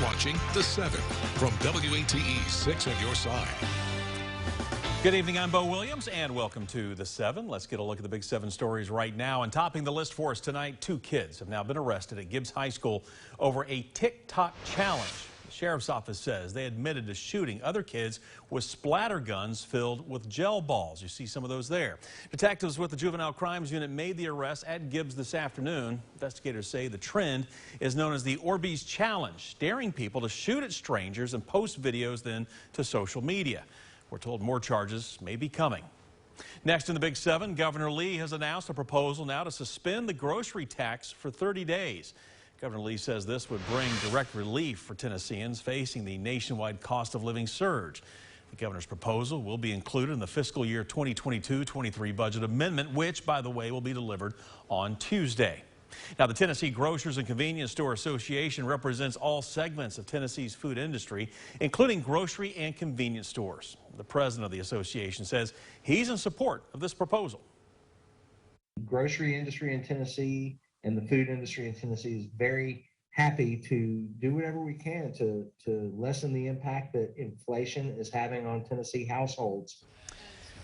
watching The 7 from WATE 6 on your side. Good evening, I'm Bo Williams, and welcome to The 7. Let's get a look at the big 7 stories right now. And topping the list for us tonight, 2 kids have now been arrested at Gibbs High School over a Tik Tok challenge. The sheriff's office says they admitted to shooting other kids with splatter guns filled with gel balls. You see some of those there. Detectives with the Juvenile Crimes Unit made the arrest at Gibbs this afternoon. Investigators say the trend is known as the Orbeez Challenge, daring people to shoot at strangers and post videos then to social media. We're told more charges may be coming. Next in the Big 7, Governor Lee has announced a proposal now to suspend the grocery tax for 30 days. Governor Lee says this would bring direct relief for Tennesseans facing the nationwide cost of living surge. The governor's proposal will be included in the fiscal year 2022-23 budget amendment, which, by the way, will be delivered on Tuesday. Now, the Tennessee Grocers and Convenience Store Association represents all segments of Tennessee's food industry, including grocery and convenience stores. The president of the association says he's in support of this proposal. The grocery industry in Tennessee and the food industry in Tennessee is very happy to do whatever we can to lessen the impact that inflation is having on Tennessee households.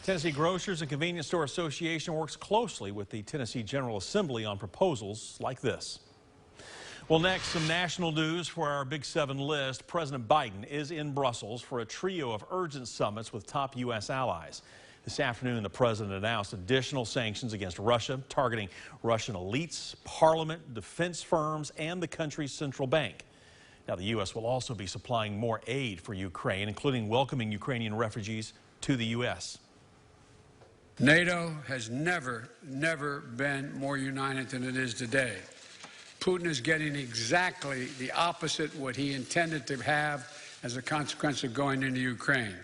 Tennessee Grocers and Convenience Store Association works closely with the Tennessee General Assembly on proposals like this. Well, next, some national news for our Big 7 list. President Biden is in Brussels for a trio of urgent summits with top U.S. allies. This afternoon, the president announced additional sanctions against Russia, targeting Russian elites, parliament, defense firms, and the country's central bank. Now, the U.S. will also be supplying more aid for Ukraine, including welcoming Ukrainian refugees to the U.S. NATO has never been more united than it is today. Putin is getting exactly the opposite what he intended to have as a consequence of going into Ukraine.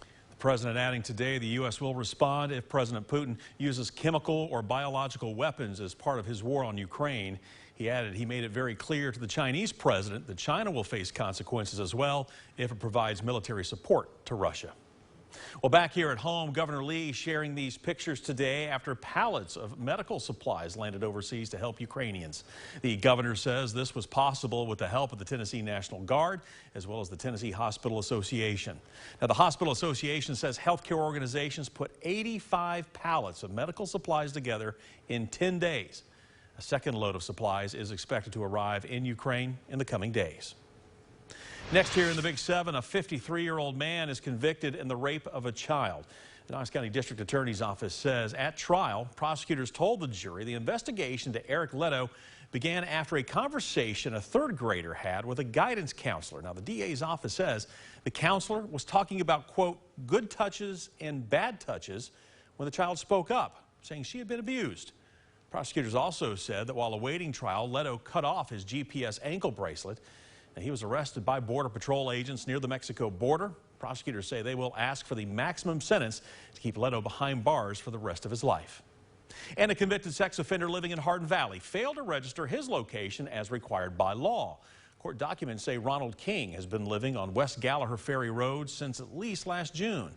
The president adding today the U.S. will respond if President Putin uses chemical or biological weapons as part of his war on Ukraine. He added he made it very clear to the Chinese president that China will face consequences as well if it provides military support to Russia. Well, back here at home, Governor Lee sharing these pictures today after pallets of medical supplies landed overseas to help Ukrainians. The governor says this was possible with the help of the Tennessee National Guard as well as the Tennessee Hospital Association. Now, the Hospital Association says healthcare organizations put 85 pallets of medical supplies together in 10 days. A second load of supplies is expected to arrive in Ukraine in the coming days. Next here in the Big 7, a 53-year-old man is convicted in the rape of a child. The Knox County District Attorney's Office says at trial, prosecutors told the jury the investigation to Eric Leto began after a conversation a third grader had with a guidance counselor. Now, the DA's office says the counselor was talking about, quote, good touches and bad touches when the child spoke up, saying she had been abused. Prosecutors also said that while awaiting trial, Leto cut off his GPS ankle bracelet. He was arrested by Border Patrol agents near the Mexico border. Prosecutors say they will ask for the maximum sentence to keep Leto behind bars for the rest of his life. And a convicted sex offender living in Hardin Valley failed to register his location as required by law. Court documents say Ronald King has been living on West Gallagher Ferry Road since at least last June.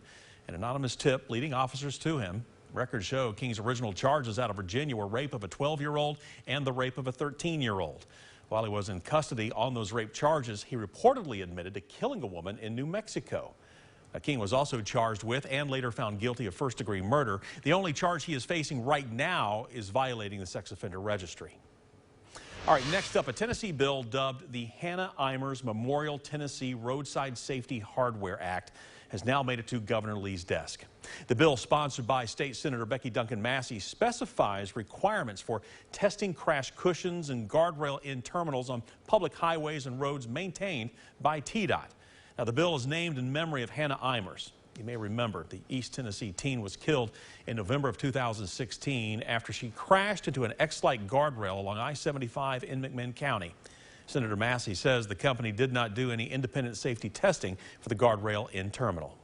An anonymous tip leading officers to him. Records show King's original charges out of Virginia were rape of a 12-year-old and the rape of a 13-year-old. While he was in custody on those rape charges, he reportedly admitted to killing a woman in New Mexico. King was also charged with and later found guilty of first-degree murder. The only charge he is facing right now is violating the sex offender registry. All right, next up, a Tennessee bill dubbed the Hannah Eimers Memorial Tennessee Roadside Safety Hardware Act has now made it to Governor Lee's desk. The bill, sponsored by State Senator Becky Duncan Massey, specifies requirements for testing crash cushions and guardrail in terminals on public highways and roads maintained by TDOT. Now, the bill is named in memory of Hannah Eimers. You may remember the East Tennessee teen was killed in November of 2016 after she crashed into an X-like guardrail along I-75 in McMinn County. Senator Massey says the company did not do any independent safety testing for the guardrail in terminal.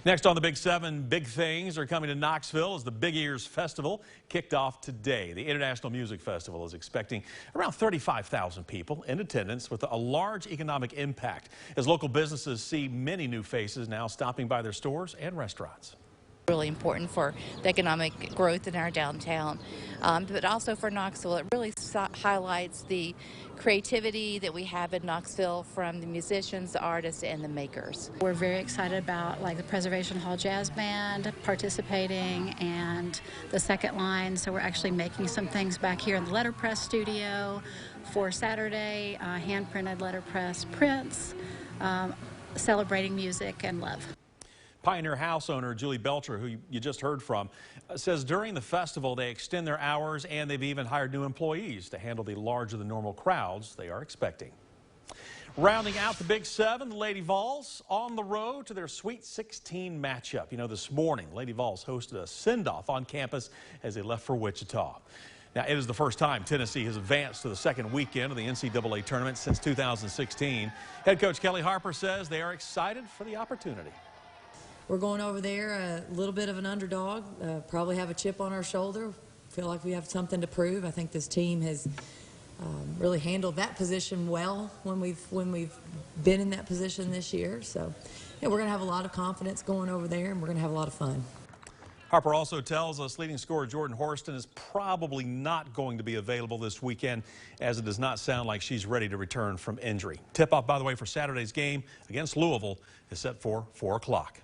Next on the Big 7, big things are coming to Knoxville as the Big Ears Festival kicked off today. The International Music Festival is expecting around 35,000 people in attendance with a large economic impact as local businesses see many new faces now stopping by their stores and restaurants. Really important for the economic growth in our downtown, but also for Knoxville. It really highlights the creativity that we have in Knoxville from the musicians, the artists, and the makers. We're very excited about the Preservation Hall Jazz Band participating and the second line. So we're actually making some things back here in the letterpress studio for Saturday, hand-printed letterpress prints, celebrating music and love. Pioneer House owner Julie Belcher, who you just heard from, says during the festival they extend their hours and they've even hired new employees to handle the larger than normal crowds they are expecting. Rounding out the Big Seven, the Lady Vols on the road to their Sweet 16 matchup. You know, this morning, Lady Vols hosted a send-off on campus as they left for Wichita. Now, it is the first time Tennessee has advanced to the second weekend of the NCAA tournament since 2016. Head coach Kelly Harper says they are excited for the opportunity. We're going over there a little bit of an underdog, probably have a chip on our shoulder, feel like we have something to prove. I think this team has really handled that position well when we've been in that position this year. So yeah, we're going to have a lot of confidence going over there, and we're going to have a lot of fun. Harper also tells us leading scorer Jordan Horston is probably not going to be available this weekend, as it does not sound like she's ready to return from injury. Tip-off, by the way, for Saturday's game against Louisville is set for 4 o'clock.